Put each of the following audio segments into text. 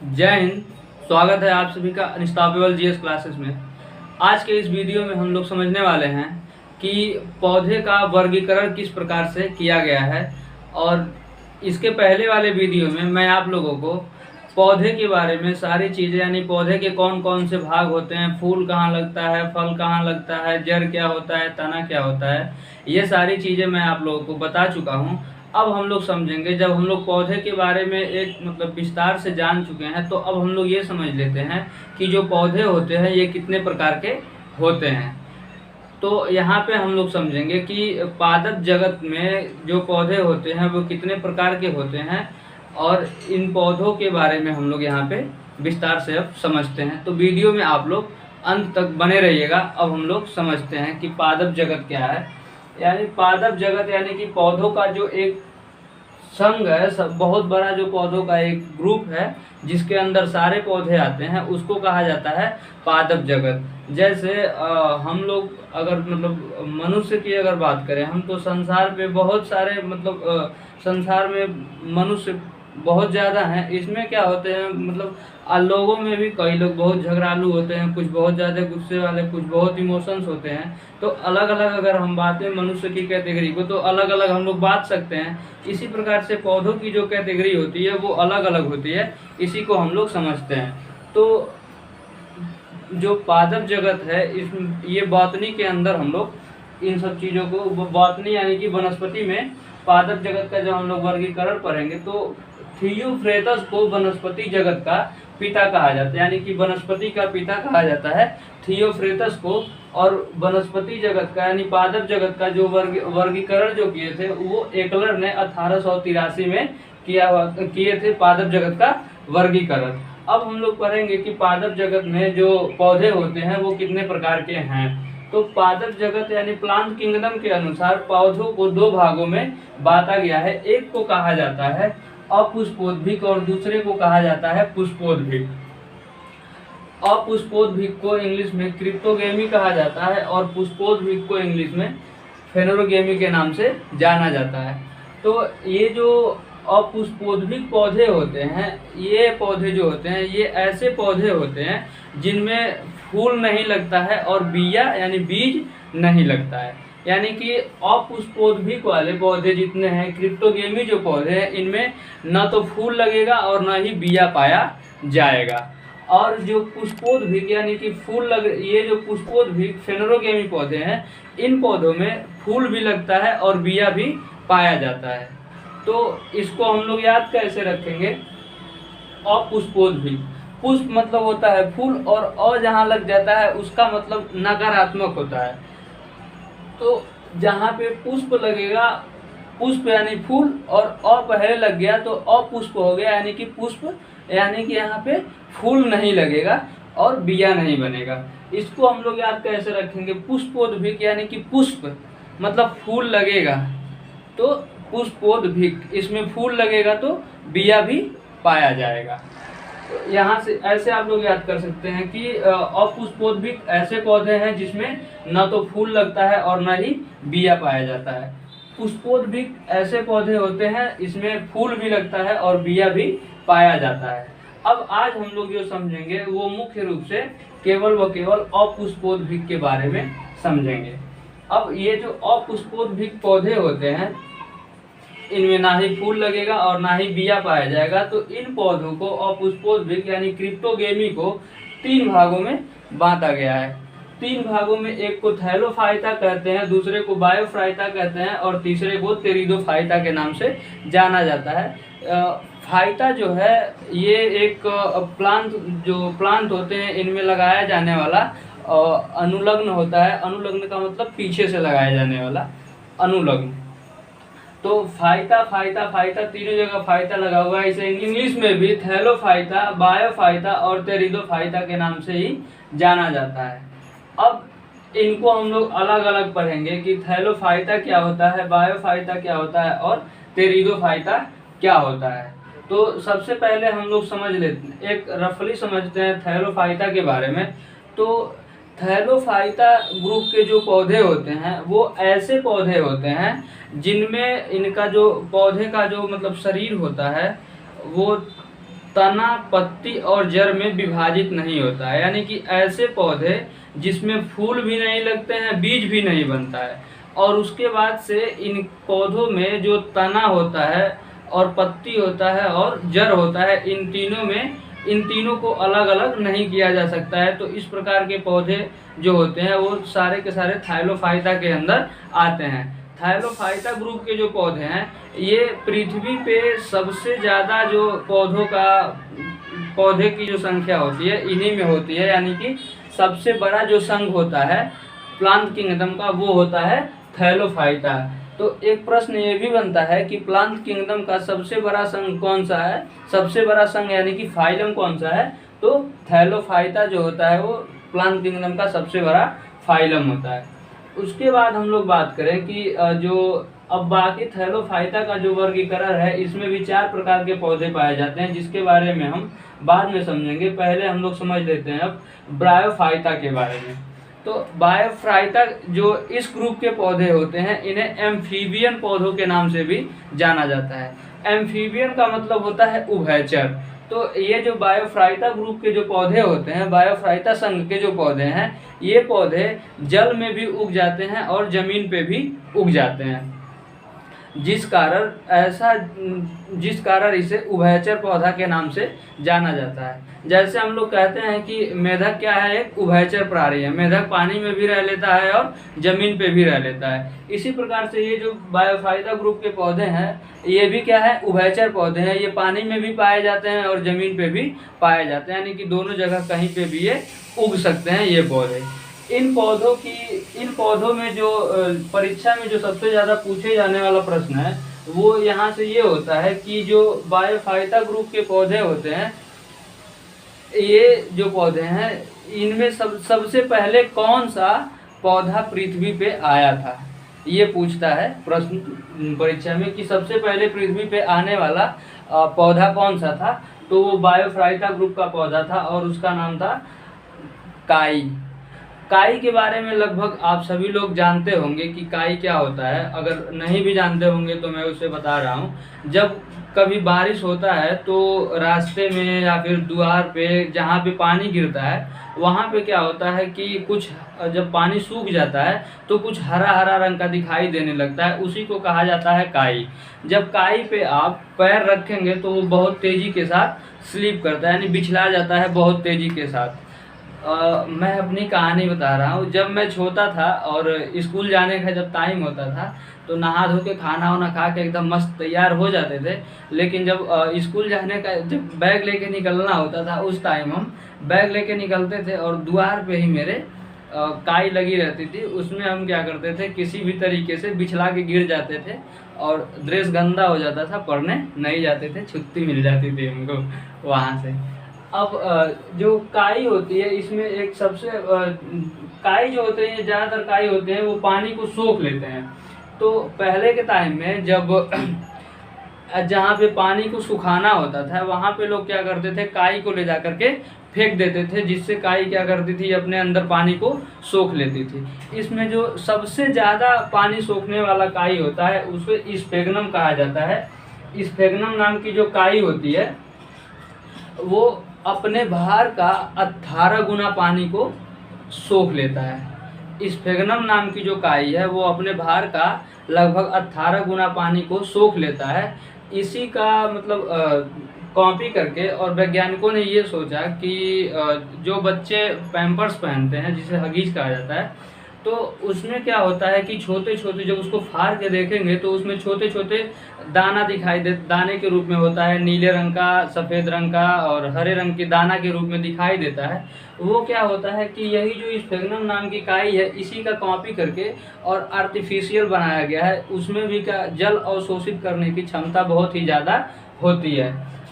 जय हिंद। स्वागत है आप सभी का अनस्टॉपेबल जीएस क्लासेस में। आज के इस वीडियो में हम लोग समझने वाले हैं कि पौधे का वर्गीकरण किस प्रकार से किया गया है। और इसके पहले वाले वीडियो में मैं आप लोगों को पौधे के बारे में सारी चीज़ें, यानी पौधे के कौन कौन से भाग होते हैं, फूल कहाँ लगता है, फल कहाँ लगता है, जड़ क्या होता है, तना क्या होता है, ये सारी चीज़ें मैं आप लोगों को बता चुका हूँ। अब हम लोग समझेंगे, जब हम लोग पौधे के बारे में एक विस्तार से जान चुके हैं, तो अब हम लोग ये समझ लेते हैं कि जो पौधे होते हैं ये कितने प्रकार के होते हैं। तो यहाँ पे हम लोग समझेंगे कि पादप जगत में जो पौधे होते हैं वो कितने प्रकार के होते हैं, और इन पौधों के बारे में हम लोग यहाँ पे विस्तार से अब समझते हैं। तो वीडियो में आप लोग अंत तक बने रहिएगा। अब हम लोग समझते हैं कि पादप जगत क्या है। यानी पादप जगत यानी कि पौधों का जो एक संघ है, सब बहुत बड़ा जो पौधों का एक ग्रुप है जिसके अंदर सारे पौधे आते हैं, उसको कहा जाता है पादप जगत। जैसे हम लोग अगर मनुष्य की अगर बात करें, हम तो संसार पे बहुत सारे संसार में मनुष्य बहुत ज़्यादा हैं। इसमें क्या होते हैं, लोगों में भी कई लोग बहुत झगड़ालू होते हैं, कुछ बहुत ज़्यादा गुस्से वाले, कुछ बहुत इमोशंस होते हैं। तो अलग अलग अगर हम बातें मनुष्य की कैटेगरी को, तो अलग अलग हम लोग बात सकते हैं। इसी प्रकार से पौधों की जो कैटेगरी होती है वो अलग अलग होती है, इसी को हम लोग समझते हैं। तो जो पादप जगत है, इस ये बॉटनी के अंदर हम लोग इन सब चीज़ों को, बॉटनी यानी कि वनस्पति में पादप जगत का जब हम लोग वर्गीकरण पढ़ेंगे तो थियोफ्रेटस को वनस्पति जगत का पिता कहा जाता है, यानी कि वनस्पति का पिता कहा जाता है थियोफ्रेटस को। और वनस्पति जगत का यानी पादप जगत का जो वर्गीकरण जो किए थे वो एकलर ने 1883 में किए थे पादप जगत का वर्गीकरण। अब हम लोग पढ़ेंगे कि पादप जगत में जो पौधे होते हैं वो कितने प्रकार के हैं। तो पादप जगत यानी प्लांट किंगडम के अनुसार पौधों को दो भागों में बांटा गया है। एक को कहा जाता है अपुष्पोद्भिक और दूसरे को कहा जाता है पुष्पोद्भिक। अपुष्पोद्भिक को इंग्लिश में क्रिप्टोगेमी कहा जाता है और पुष्पोद्भिक को इंग्लिश में फेनोरोगेमी के नाम से जाना जाता है। तो ये जो अपुष्पोद्भिक पौधे होते हैं, ये पौधे जो होते हैं ये ऐसे पौधे होते हैं जिनमें फूल नहीं लगता है और बिया यानी बीज नहीं लगता है। यानी कि अपुष्पोद्भिक वाले पौधे जितने हैं, क्रिप्टोगेमी जो पौधे हैं, इनमें न तो फूल लगेगा और न ही बिया पाया जाएगा। और जो पुष्पोद्भिक यानी कि ये जो पुष्पोद्भिक फेनोरोगेमी पौधे हैं, इन पौधों में फूल भी लगता है और बिया भी पाया जाता है। तो इसको हम लोग याद कैसे रखेंगे? अपुष्पोद्भिक, पुष्प मतलब होता है फूल, और अ जहाँ लग जाता है उसका मतलब नकारात्मक होता है। तो जहाँ पे पुष्प लगेगा, पुष्प यानी फूल, और अ पहले लग गया तो अपुष्प हो गया, यानी कि पुष्प यानी कि यहाँ पे फूल नहीं लगेगा और बिया नहीं बनेगा। इसको हम लोग याद कैसे रखेंगे? पुष्पोद्भिक यानी कि पुष्प मतलब फूल लगेगा तो पुष्पोद्भिक, इसमें फूल लगेगा तो बिया भी पाया जाएगा। तो यहाँ से ऐसे आप लोग याद कर सकते हैं कि अपुष्पोद्भिक ऐसे पौधे हैं जिसमें न तो फूल लगता है और न ही बिया पाया जाता है। पुष्पोद्भिक ऐसे पौधे होते हैं इसमें फूल भी लगता है और बिया भी पाया जाता है। अब आज हम लोग जो समझेंगे वो मुख्य रूप से केवल व केवल अपुष्पोद्भिक के बारे में समझेंगे। अब ये जो अपुष्पोद्भिक पौधे होते हैं, इनमें ना ही फूल लगेगा और ना ही बिया पाया जाएगा। तो इन पौधों को अपुष्पोद्भिक यानी क्रिप्टोगेमी को 3 भागों में बांटा गया है। 3 भागों में एक को थैलोफाइटा कहते हैं, दूसरे को बायोफाइटा कहते हैं और तीसरे को टेरिडोफाइटा के नाम से जाना जाता है। फाइटा जो है ये एक प्लांट होते हैं, इनमें लगाया जाने वाला अनुलग्न होता है। अनुलग्न का मतलब पीछे से लगाया जाने वाला अनुलग्न। तो फाइटा फाइटा फाइटा तीनों जगह फाइटा लगा हुआ है। इसे इंग्लिश में भी थैलोफाइटा, बायोफाइटा और टेरिडोफाइटा के नाम से ही जाना जाता है। अब इनको हम लोग अलग अलग पढ़ेंगे कि थैलोफाइटा क्या होता है, बायोफाइटा क्या होता है और टेरिडोफाइटा क्या होता है। तो सबसे पहले हम लोग समझ लेते हैं, एक रफली समझते हैं थैलोफाइटा के बारे में। तो थैलोफाइटा ग्रुप के जो पौधे होते हैं वो ऐसे पौधे होते हैं जिनमें इनका जो पौधे का जो शरीर होता है वो तना, पत्ती और जड़ में विभाजित नहीं होता है। यानी कि ऐसे पौधे जिसमें फूल भी नहीं लगते हैं, बीज भी नहीं बनता है, और उसके बाद से इन पौधों में जो तना होता है और पत्ती होता है और जड़ होता है, इन तीनों को अलग अलग नहीं किया जा सकता है। तो इस प्रकार के पौधे जो होते हैं वो सारे के सारे थाइलोफाइटा के अंदर आते हैं। थाइलोफाइटा ग्रुप के जो पौधे हैं ये पृथ्वी पे सबसे ज़्यादा जो पौधे की जो संख्या होती है इन्हीं में होती है। यानी कि सबसे बड़ा जो संघ होता है प्लांट किंगडम का वो होता है थैलोफाइटा। तो एक प्रश्न ये भी बनता है कि प्लांट किंगडम का सबसे बड़ा संघ कौन सा है, सबसे बड़ा संघ यानी कि फाइलम कौन सा है? तो थैलोफाइटा जो होता है वो प्लांट किंगडम का सबसे बड़ा फाइलम होता है। उसके बाद हम लोग बात करें कि जो अब बाकी थैलोफाइटा का जो वर्गीकरण है इसमें भी 4 प्रकार के पौधे पाए जाते हैं, जिसके बारे में हम बाद में समझेंगे। पहले हम लोग समझ लेते हैं अब ब्रायोफाइटा के बारे में। तो ब्रायोफाइटा जो इस ग्रुप के पौधे होते हैं इन्हें एम्फीबियन पौधों के नाम से भी जाना जाता है। एम्फीबियन का मतलब होता है उभयचर। तो ये जो ब्रायोफाइटा ग्रुप के जो पौधे होते हैं, ब्रायोफाइटा संघ के जो पौधे हैं, ये पौधे जल में भी उग जाते हैं और जमीन पे भी उग जाते हैं, जिस कारण इसे उभयचर पौधा के नाम से जाना जाता है। जैसे हम लोग कहते हैं कि मेढक क्या है, एक उभयचर प्राणी है। मेढक पानी में भी रह लेता है और जमीन पे भी रह लेता है। इसी प्रकार से ये जो ब्रायोफाइटा ग्रुप के पौधे हैं ये भी क्या है, उभयचर पौधे हैं। ये पानी में भी पाए जाते हैं और जमीन पे भी पाए जाते हैं, यानी कि दोनों जगह कहीं पे भी ये उग सकते हैं ये पौधे। इन पौधों में जो परीक्षा में जो सबसे ज़्यादा पूछे जाने वाला प्रश्न है वो यहाँ से ये होता है कि जो ब्रायोफाइटा ग्रुप के पौधे होते हैं, ये जो पौधे हैं इनमें सबसे पहले कौन सा पौधा पृथ्वी पे आया था, ये पूछता है प्रश्न परीक्षा में कि सबसे पहले पृथ्वी पे आने वाला पौधा कौन सा था। तो वो ब्रायोफाइटा ग्रुप का पौधा था और उसका नाम था काई। काई के बारे में लगभग आप सभी लोग जानते होंगे कि काई क्या होता है। अगर नहीं भी जानते होंगे तो मैं उसे बता रहा हूँ। जब कभी बारिश होता है तो रास्ते में या फिर द्वार पे जहाँ पे पानी गिरता है वहाँ पे क्या होता है कि कुछ जब पानी सूख जाता है तो कुछ हरा हरा रंग का दिखाई देने लगता है, उसी को कहा जाता है काई। जब काई पे आप पैर रखेंगे तो वो बहुत तेज़ी के साथ स्लिप करता है, यानी बिछला जाता है बहुत तेज़ी के साथ। मैं अपनी कहानी बता रहा हूँ। जब मैं छोटा था और स्कूल जाने का जब टाइम होता था तो नहा धो के खाना वाना खा के एकदम मस्त तैयार हो जाते थे, लेकिन जब स्कूल जाने का जब बैग लेके निकलना होता था उस टाइम हम बैग लेके निकलते थे और द्वार पे ही मेरे काई लगी रहती थी। उसमें हम क्या करते थे, किसी भी तरीके से बिछला के गिर जाते थे और ड्रेस गंदा हो जाता था, पढ़ने नहीं जाते थे, छुट्टी मिल जाती थी हमको वहाँ से। अब जो काई होती है इसमें एक सबसे काई जो होते हैं, ज़्यादातर काई होते हैं वो पानी को सोख लेते हैं। तो पहले के टाइम में जब जहाँ पे पानी को सुखाना होता था वहाँ पे लोग क्या करते थे, काई को ले जा करके फेंक देते थे, जिससे काई क्या करती थी, अपने अंदर पानी को सोख लेती थी। इसमें जो सबसे ज़्यादा पानी सोखने वाला काई होता है उसे स्फेग्नम कहा जाता है। स्फेग्नम नाम की जो काई होती है वो अपने भार का 18 गुना पानी को सोख लेता है। स्फेग्नम नाम की जो काई है वो अपने भार का लगभग 18 गुना पानी को सोख लेता है। इसी का मतलब कॉपी करके और वैज्ञानिकों ने ये सोचा कि जो बच्चे पैम्पर्स पहनते हैं जिसे हगीज कहा जाता है, तो उसमें क्या होता है कि छोटे छोटे जब उसको फाड़ के देखेंगे तो उसमें छोटे छोटे दाना दिखाई दे, दाने के रूप में होता है, नीले रंग का, सफ़ेद रंग का और हरे रंग के दाना के रूप में दिखाई देता है। वो क्या होता है कि यही जो स्फेग्नम नाम की काई है इसी का कॉपी करके और आर्टिफिशियल बनाया गया है। उसमें भी क्या जल अवशोषित करने की क्षमता बहुत ही ज़्यादा होती है।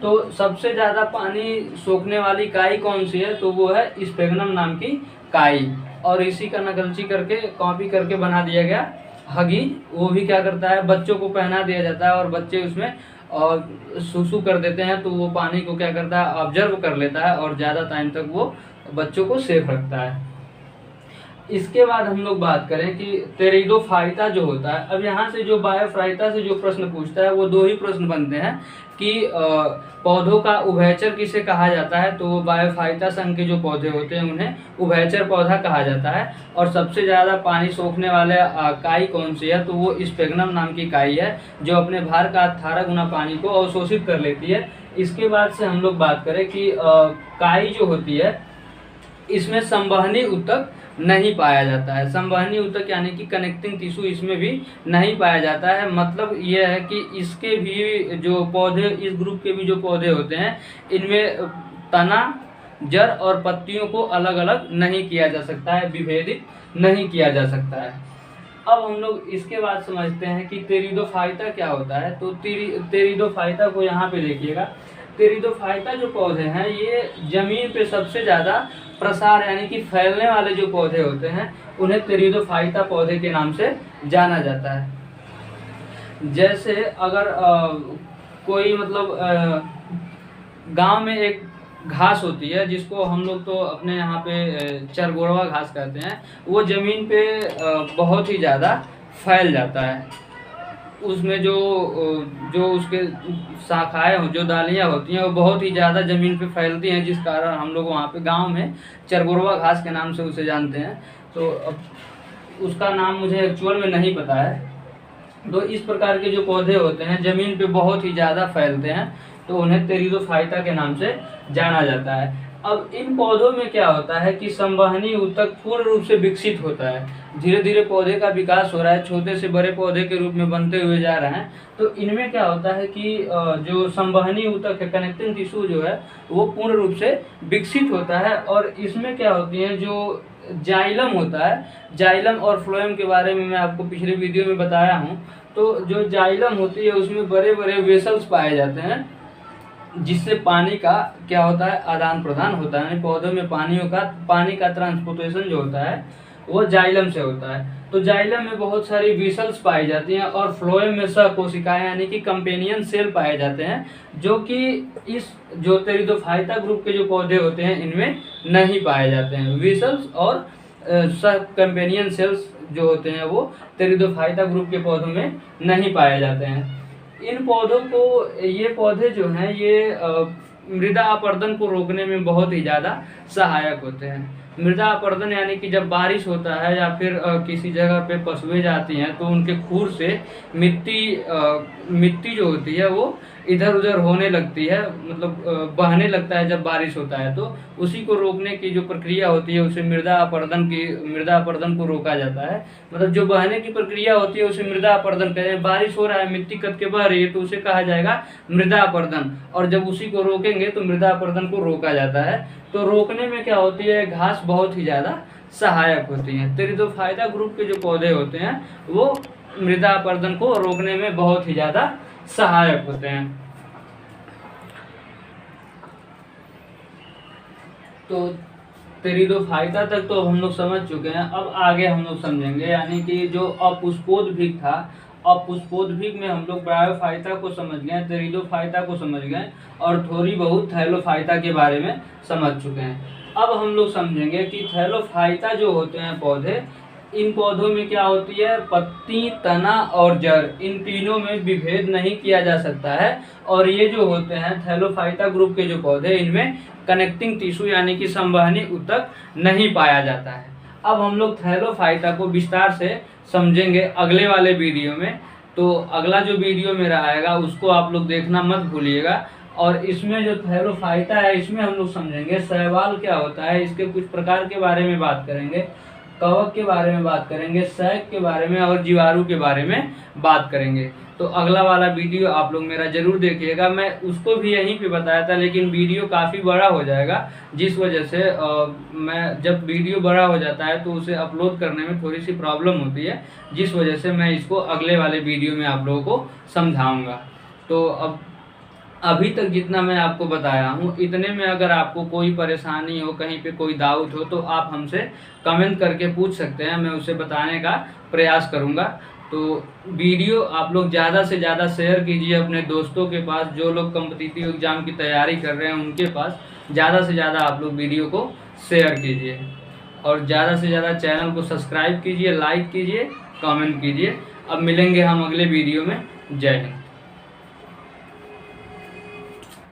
तो सबसे ज़्यादा पानी सोखने वाली काई कौन सी है, तो वो है स्फेग्नम नाम की काई। और इसी का नकलची करके कॉपी करके बना दिया गया हगी। वो भी क्या करता है, बच्चों को पहना दिया जाता है और बच्चे उसमें और सुसु कर देते हैं, तो वो पानी को क्या करता है, ऑब्जर्व कर लेता है और ज़्यादा टाइम तक वो बच्चों को सेफ रखता है। इसके बाद हम लोग बात करें कि टेरिडोफाइटा जो होता है। अब यहाँ से जो बायोफाइटा से जो प्रश्न पूछता है वो दो ही प्रश्न बनते हैं कि पौधों का उभयचर किसे कहा जाता है, तो वो बायोफाइटा संघ के जो पौधे होते हैं उन्हें उभयचर पौधा कहा जाता है। और सबसे ज़्यादा पानी सोखने वाले काई कौन सी है, तो वो स्पेगनम नाम की काई है जो अपने भार का 18 गुना पानी को अवशोषित कर लेती है। इसके बाद से हम लोग बात करें कि काई जो होती है इसमें संवहनी ऊतक नहीं पाया जाता है। संवहनी ऊतक यानी कि कनेक्टिंग टिश्यू इसमें भी नहीं पाया जाता है। मतलब ये है कि इसके भी जो पौधे, इस ग्रुप के भी जो पौधे होते हैं इनमें तना, जड़ और पत्तियों को अलग अलग नहीं किया जा सकता है, विभेदित नहीं किया जा सकता है। अब हम लोग इसके बाद समझते हैं कि टेरिडोफाइटा क्या होता है। तो टेरिडोफाइटा को यहाँ पे देखिएगा। टेरिडोफाइटा जो पौधे हैं ये जमीन पे सबसे ज़्यादा प्रसार यानी कि फैलने वाले जो पौधे होते हैं उन्हें टेरिडोफाइटा पौधे के नाम से जाना जाता है। जैसे अगर कोई मतलब गांव में एक घास होती है जिसको हम लोग तो अपने यहाँ पे चरगोड़वा घास कहते हैं, वो ज़मीन पे बहुत ही ज़्यादा फैल जाता है। उसमें जो उसके शाखाएं जो डालियाँ होती हैं वो बहुत ही ज़्यादा ज़मीन पे फैलती हैं, जिस कारण हम लोग वहाँ पे गांव में चरगोड़वा घास के नाम से उसे जानते हैं। तो अब उसका नाम मुझे एक्चुअल में नहीं पता है। तो इस प्रकार के जो पौधे होते हैं ज़मीन पे बहुत ही ज़्यादा फैलते हैं, तो उन्हें टेरिडोफाइटा के नाम से जाना जाता है। अब इन पौधों में क्या होता है कि संवहनी ऊतक पूर्ण रूप से विकसित होता है। धीरे धीरे पौधे का विकास हो रहा है, छोटे से बड़े पौधे के रूप में बनते हुए जा रहे हैं। तो इनमें क्या होता है कि जो संवहनी ऊतक है, कनेक्टिंग टिश्यू जो है वो पूर्ण रूप से विकसित होता है। और इसमें क्या होती है, जो जाइलम होता है, जाइलम और फ्लोएम के बारे में मैं आपको पिछले वीडियो में बताया हूँ। तो जो जाइलम होती है उसमें बड़े बड़े वेसल्स पाए जाते हैं जिससे पानी का क्या होता है, आदान प्रदान होता है। पौधों में पानी का ट्रांसपोर्टेशन जो होता है वो जाइलम से होता है। तो जाइलम में बहुत सारी वेसल्स पाई जाती हैं और फ्लोएम में सहकोशिकाएं यानी कि कंपेनियन सेल पाए जाते हैं, जो कि इस जो टेरिडोफाइटा ग्रुप के जो पौधे होते हैं इनमें नहीं पाए जाते हैं। वेसल्स और सह कंपेनियन सेल्स जो होते हैं वो टेरिडोफाइटा ग्रुप के पौधों में नहीं पाए जाते हैं। इन पौधों को, ये पौधे जो हैं ये मृदा अपरदन को रोकने में बहुत ही ज़्यादा सहायक होते हैं। मृदा अपरदन यानी कि जब बारिश होता है या फिर किसी जगह पे पशुएं जाती हैं तो उनके खूर से मिट्टी जो होती है वो इधर उधर होने लगती है, मतलब बहने लगता है जब बारिश होता है। तो उसी को रोकने की जो प्रक्रिया होती है उसे मृदा अपरदन को रोका जाता है। मतलब जो बहने की प्रक्रिया होती है उसे मृदा अपरदन कहते हैं। बारिश हो रहा है, मिट्टी कट के बह रही है तो उसे कहा जाएगा मृदा अपरदन, और जब उसी को रोकेंगे तो मृदा अपरदन को रोका जाता है। तो रोकने में क्या होती है, घास बहुत ही ज़्यादा सहायक होती है। टेरिडोफाइटा ग्रुप के जो पौधे होते हैं वो मृदा अपरदन को रोकने में बहुत ही ज़्यादा सहायक होते हैं। तो टेरिडोफाइटा तक तो हम लोग समझ चुके हैं। अब आगे हम लोग समझेंगे, यानी कि जो अपुष्पोद्भिक था, अपुष्पोद्भिक में हम लोग ब्रायोफाइटा को समझ गए, टेरिडोफाइटा को समझ गए और थोड़ी बहुत थैलोफाइटा के बारे में समझ चुके हैं। अब हम लोग समझेंगे कि थैलोफाइटा जो होते हैं पौधे, इन पौधों में क्या होती है, पत्ती, तना और जड़, इन तीनों में विभेद नहीं किया जा सकता है। और ये जो होते हैं थैलोफाइटा ग्रुप के जो पौधे, इनमें कनेक्टिंग टिश्यू यानी कि संवहनी ऊतक नहीं पाया जाता है। अब हम लोग थैलोफाइटा को विस्तार से समझेंगे अगले वाले वीडियो में। तो अगला जो वीडियो मेरा आएगा उसको आप लोग देखना मत भूलिएगा। और इसमें जो थैलोफाइटा है इसमें हम लोग समझेंगे शैवाल क्या होता है, इसके कुछ प्रकार के बारे में बात करेंगे, कवक के बारे में बात करेंगे, सैक के बारे में और जीवाणु के बारे में बात करेंगे। तो अगला वाला वीडियो आप लोग मेरा जरूर देखिएगा। मैं उसको भी यहीं पे बताया था लेकिन वीडियो काफ़ी बड़ा हो जाएगा, जिस वजह से मैं जब वीडियो बड़ा हो जाता है तो उसे अपलोड करने में थोड़ी सी प्रॉब्लम होती है, जिस वजह से मैं इसको अगले वाले वीडियो में आप लोगों को समझाऊँगा। तो अब अभी तक जितना मैं आपको बताया हूँ इतने में अगर आपको कोई परेशानी हो, कहीं पे कोई डाउट हो तो आप हमसे कमेंट करके पूछ सकते हैं, मैं उसे बताने का प्रयास करूँगा। तो वीडियो आप लोग ज़्यादा से ज़्यादा शेयर कीजिए अपने दोस्तों के पास, जो लोग कॉम्पिटिटिव एग्ज़ाम की तैयारी कर रहे हैं उनके पास ज़्यादा से ज़्यादा आप लोग वीडियो को शेयर कीजिए। और ज़्यादा से ज़्यादा चैनल को सब्सक्राइब कीजिए, लाइक कीजिए, कमेंट कीजिए। अब मिलेंगे हम अगले वीडियो में। जय हिंद।